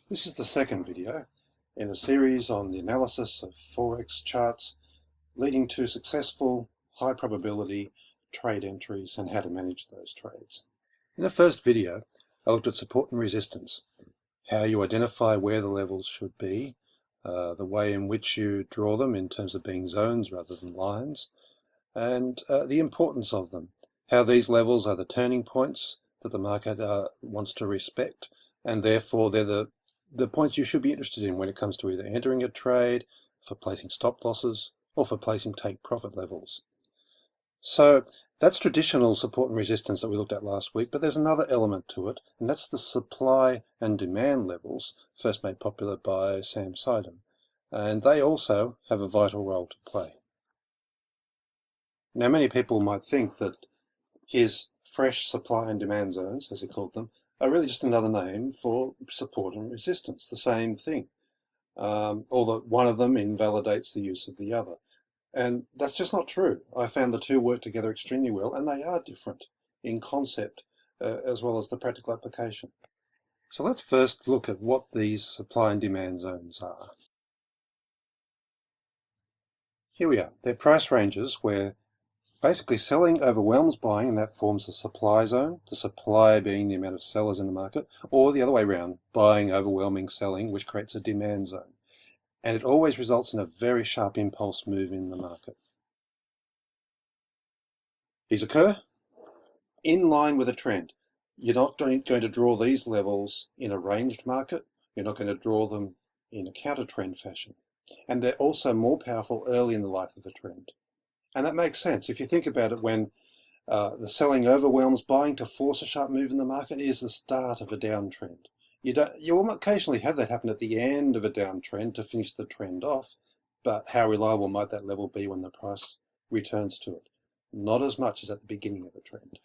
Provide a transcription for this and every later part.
This is the second video in a series on the analysis of Forex charts leading to successful, high probability trade entries and how to manage those trades. In the first video, I looked at support and resistance, how you identify where the levels should be, the way in which you draw them in terms of being zones rather than lines, and the importance of them, how these levels are the turning points that the market wants to respect, and therefore they're the points you should be interested in when it comes to either entering a trade, for placing stop losses, or for placing take profit levels. So that's traditional support and resistance that we looked at last week, but there's another element to it, and that's the supply and demand levels, first made popular by Sam Sidham, and they also have a vital role to play. Now, many people might think that his fresh supply and demand zones, as he called them, are really just another name for support and resistance, the same thing, or that one of them invalidates the use of the other. And that's just not true. I found the two work together extremely well, and they are different in concept as well as the practical application. So let's first look at what these supply and demand zones are. Here we are. They're price ranges where basically selling overwhelms buying, and that forms a supply zone, the supply being the amount of sellers in the market, or the other way around, buying overwhelming selling, which creates a demand zone. And it always results in a very sharp impulse move in the market. These occur in line with a trend. You're not going to draw these levels in a ranged market. You're not going to draw them in a counter trend fashion. And they're also more powerful early in the life of a trend. And that makes sense. If you think about it, when the selling overwhelms buying to force a sharp move in the market, is the start of a downtrend. You will occasionally have that happen at the end of a downtrend to finish the trend off, but how reliable might that level be when the price returns to it? Not as much as at the beginning of a trend.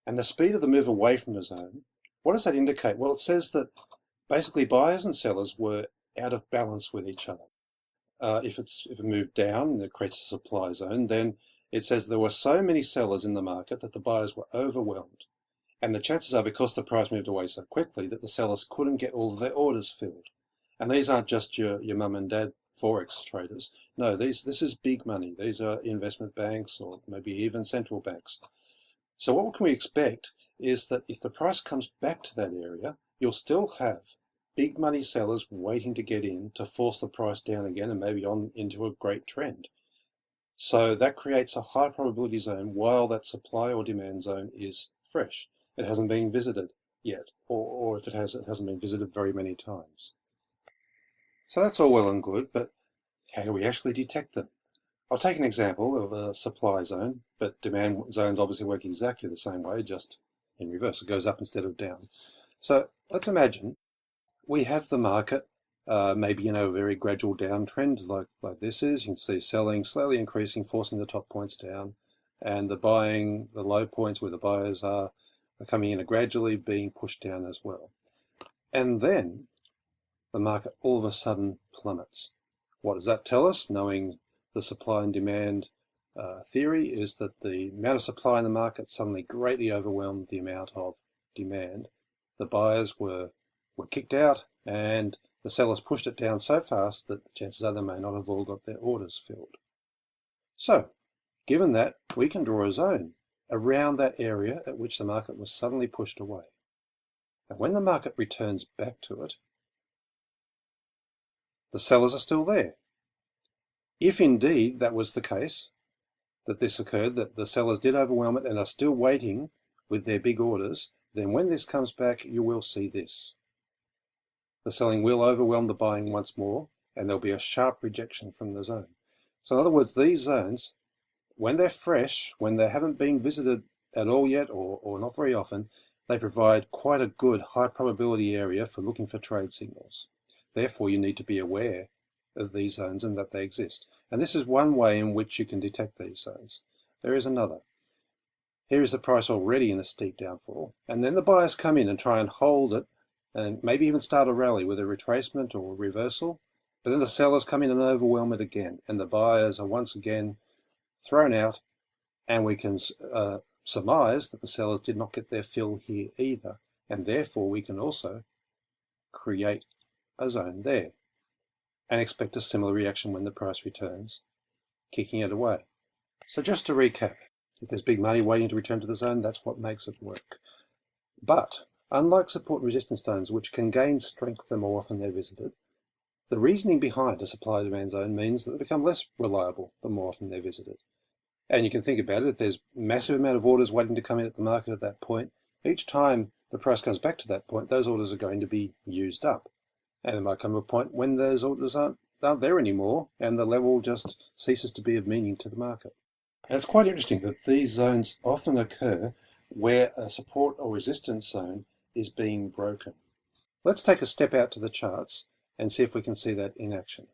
And the speed of the move away from the zone, what does that indicate? Well, it says that basically buyers and sellers were out of balance with each other. If it moved down and it creates a supply zone, then it says there were so many sellers in the market that the buyers were overwhelmed. And the chances are, because the price moved away so quickly, that the sellers couldn't get all of their orders filled. And these aren't just your mum and dad Forex traders. No, this is big money. These are investment banks or maybe even central banks. So what can we expect is that if the price comes back to that area, you'll still have big money sellers waiting to get in to force the price down again and maybe on into a great trend. So that creates a high probability zone while that supply or demand zone is fresh. It hasn't been visited yet, or if it has, it hasn't been visited very many times. So that's all well and good, but how do we actually detect them? I'll take an example of a supply zone, but demand zones obviously work exactly the same way, just in reverse. It goes up instead of down. So let's imagine we have the market maybe in a very gradual downtrend like this is. You can see selling slowly increasing, forcing the top points down, and the buying, the low points where the buyers are coming in, are gradually being pushed down as well. And then the market all of a sudden plummets. What does that tell us? Knowing the supply and demand theory is that the amount of supply in the market suddenly greatly overwhelmed the amount of demand. The buyers were kicked out, and the sellers pushed it down so fast that the chances are they may not have all got their orders filled. So, given that, we can draw a zone around that area at which the market was suddenly pushed away. And when the market returns back to it, the sellers are still there. If indeed that was the case, that this occurred, that the sellers did overwhelm it and are still waiting with their big orders, then when this comes back, you will see this. The selling will overwhelm the buying once more, and there'll be a sharp rejection from the zone. So in other words, these zones, when they're fresh, when they haven't been visited at all yet, or not very often, they provide quite a good high probability area for looking for trade signals. Therefore, you need to be aware of these zones and that they exist. And this is one way in which you can detect these zones. There is another. Here is the price already in a steep downfall, and then the buyers come in and try and hold it, and maybe even start a rally with a retracement or a reversal, but then the sellers come in and overwhelm it again, and the buyers are once again thrown out, and we can surmise that the sellers did not get their fill here either, and therefore we can also create a zone there and expect a similar reaction when the price returns, kicking it away. So just to recap, if there's big money waiting to return to the zone, that's what makes it work. But unlike support and resistance zones, which can gain strength the more often they're visited, the reasoning behind a supply-demand zone means that they become less reliable the more often they're visited. And you can think about it, if there's a massive amount of orders waiting to come in at the market at that point, each time the price comes back to that point, those orders are going to be used up. And there might come a point when those orders aren't there anymore, and the level just ceases to be of meaning to the market. And it's quite interesting that these zones often occur where a support or resistance zone is being broken. Let's take a step out to the charts and see if we can see that in action.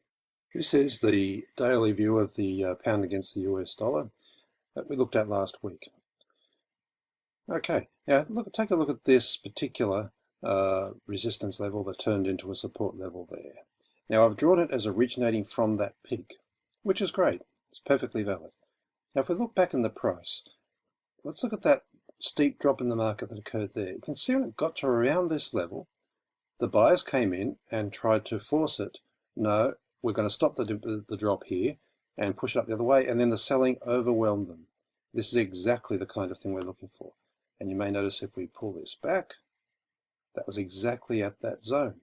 This is the daily view of the pound against the US dollar that we looked at last week. Okay, now take a look at this particular resistance level that turned into a support level there. Now I've drawn it as originating from that peak, which is great. It's perfectly valid. Now if we look back in the price, let's look at that steep drop in the market that occurred there. You can see when it got to around this level, the buyers came in and tried to force it. No, we're going to stop the drop here and push it up the other way, and then the selling overwhelmed them. This is exactly the kind of thing we're looking for. And you may notice if we pull this back, that was exactly at that zone.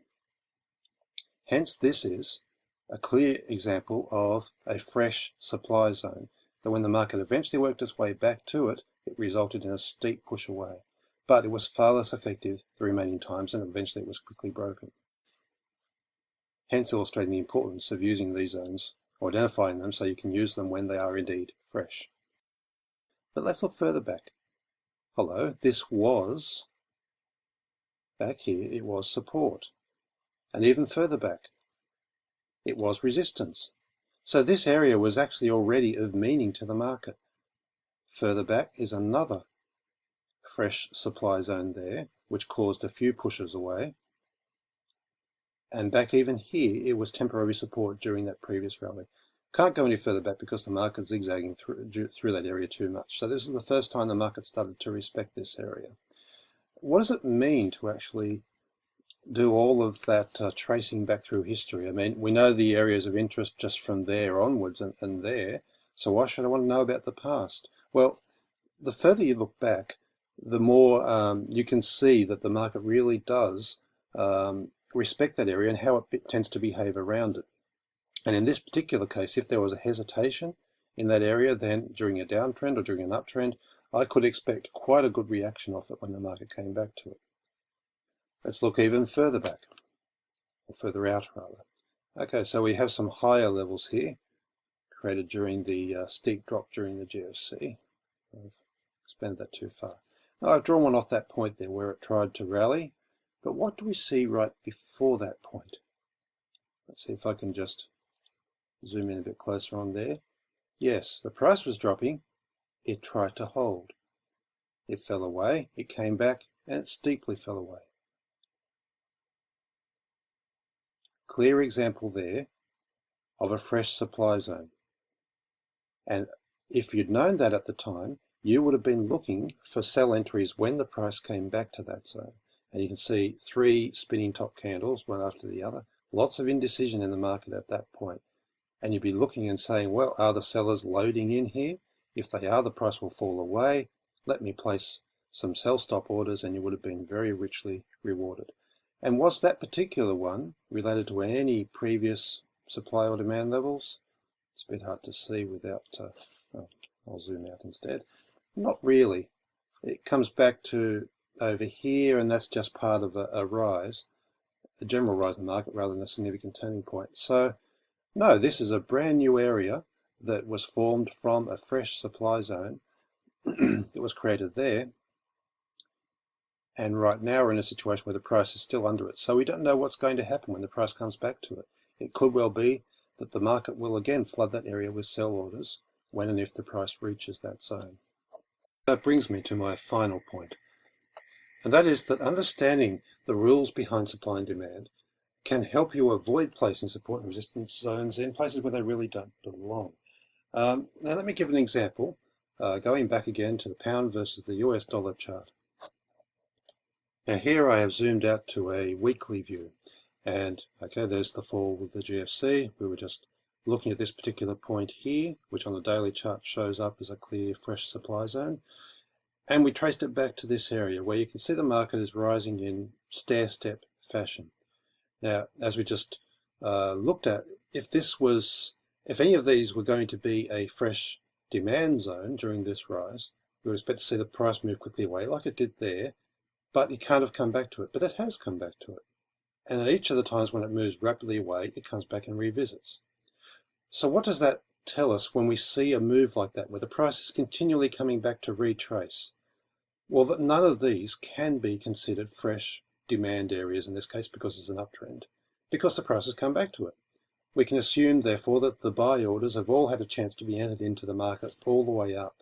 Hence, this is a clear example of a fresh supply zone, that when the market eventually worked its way back to it, it resulted in a steep push away. But it was far less effective the remaining times, and eventually it was quickly broken. Hence illustrating the importance of using these zones, or identifying them so you can use them when they are indeed fresh. But let's look further back. Hello, this was, back here, it was support. And even further back, it was resistance. So this area was actually already of meaning to the market. Further back is another fresh supply zone there, which caused a few pushes away. And back even here, it was temporary support during that previous rally. Can't go any further back because the market's zigzagging through that area too much. So this is the first time the market started to respect this area. What does it mean to actually do all of that tracing back through history? I mean, we know the areas of interest just from there onwards and there, so why should I want to know about the past? Well, the further you look back, the more you can see that the market really does respect that area and how it tends to behave around it. And in this particular case, if there was a hesitation in that area, then during a downtrend or during an uptrend, I could expect quite a good reaction off it when the market came back to it. Let's look even further back, or further out rather. Okay, so we have some higher levels here, created during the steep drop during the GFC. I've expanded that too far. Now, I've drawn one off that point there where it tried to rally, but what do we see right before that point? Let's see if I can just zoom in a bit closer on there. Yes, the price was dropping, it tried to hold. It fell away, it came back, and it steeply fell away. Clear example there of a fresh supply zone. And if you'd known that at the time, you would have been looking for sell entries when the price came back to that zone. And you can see 3 spinning top candles, one after the other. Lots of indecision in the market at that point. And you'd be looking and saying, well, are the sellers loading in here? If they are, the price will fall away. Let me place some sell stop orders, and you would have been very richly rewarded. And was that particular one related to any previous supply or demand levels? It's a bit hard to see without, I'll zoom out instead. Not really. It comes back to over here, and that's just part of a rise, a general rise in the market rather than a significant turning point. So, no, this is a brand new area that was formed from a fresh supply zone that was created there. And right now we're in a situation where the price is still under it. So we don't know what's going to happen when the price comes back to it. It could well be that the market will again flood that area with sell orders when and if the price reaches that zone. That brings me to my final point. And that is that understanding the rules behind supply and demand can help you avoid placing support and resistance zones in places where they really don't belong. Now let me give an example, going back again to the pound versus the US dollar chart. Now here I have zoomed out to a weekly view, And okay, there's the fall with the GFC. We were just looking at this particular point here, which on the daily chart shows up as a clear fresh supply zone. And we traced it back to this area where you can see the market is rising in stair-step fashion. Now, as we just looked at, if any of these were going to be a fresh demand zone during this rise, we would expect to see the price move quickly away like it did there, but it can't have come back to it. But it has come back to it. And at each of the times when it moves rapidly away, it comes back and revisits. So what does that tell us when we see a move like that, where the price is continually coming back to retrace? Well, that none of these can be considered fresh demand areas in this case because it's an uptrend, because the price has come back to it. We can assume, therefore, that the buy orders have all had a chance to be entered into the market all the way up.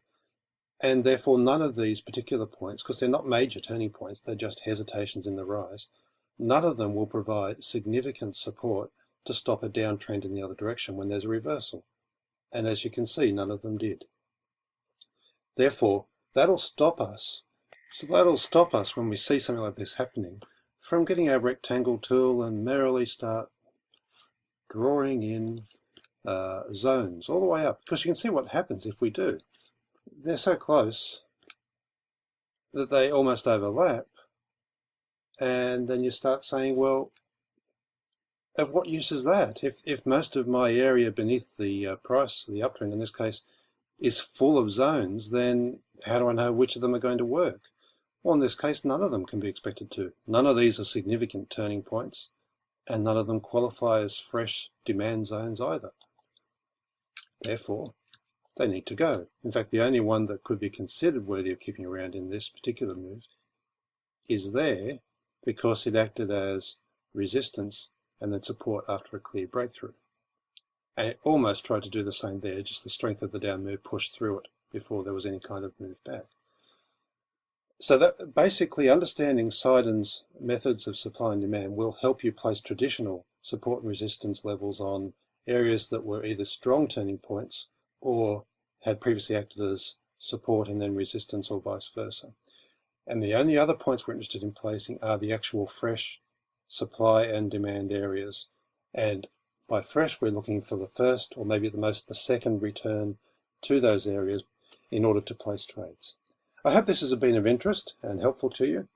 And therefore, none of these particular points, because they're not major turning points, they're just hesitations in the rise, none of them will provide significant support to stop a downtrend in the other direction when there's a reversal. And as you can see, none of them did. Therefore, that'll stop us. So that'll stop us when we see something like this happening from getting our rectangle tool and merrily start drawing in zones all the way up. Because you can see what happens if we do. They're so close that they almost overlap. And then you start saying, well, of what use is that? If most of my area beneath the price, the uptrend in this case, is full of zones, then how do I know which of them are going to work? Well, in this case, none of them can be expected to. None of these are significant turning points, and none of them qualify as fresh demand zones either. Therefore, they need to go. In fact, the only one that could be considered worthy of keeping around in this particular move is there because it acted as resistance and then support after a clear breakthrough. And it almost tried to do the same there, just the strength of the down move pushed through it before there was any kind of move back. So that basically understanding Seiden's methods of supply and demand will help you place traditional support and resistance levels on areas that were either strong turning points or had previously acted as support and then resistance, or vice versa. And the only other points we're interested in placing are the actual fresh supply and demand areas. And by fresh, we're looking for the first, or maybe at the most the second return to those areas in order to place trades. I hope this has been of interest and helpful to you.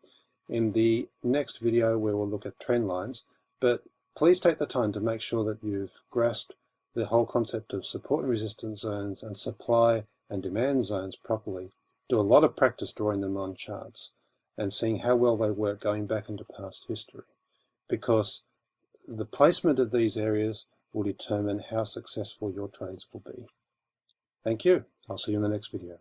In the next video, we will look at trend lines, but please take the time to make sure that you've grasped the whole concept of support and resistance zones and supply and demand zones properly. Do a lot of practice drawing them on charts and seeing how well they work going back into past history, because the placement of these areas will determine how successful your trades will be. Thank you. I'll see you in the next video.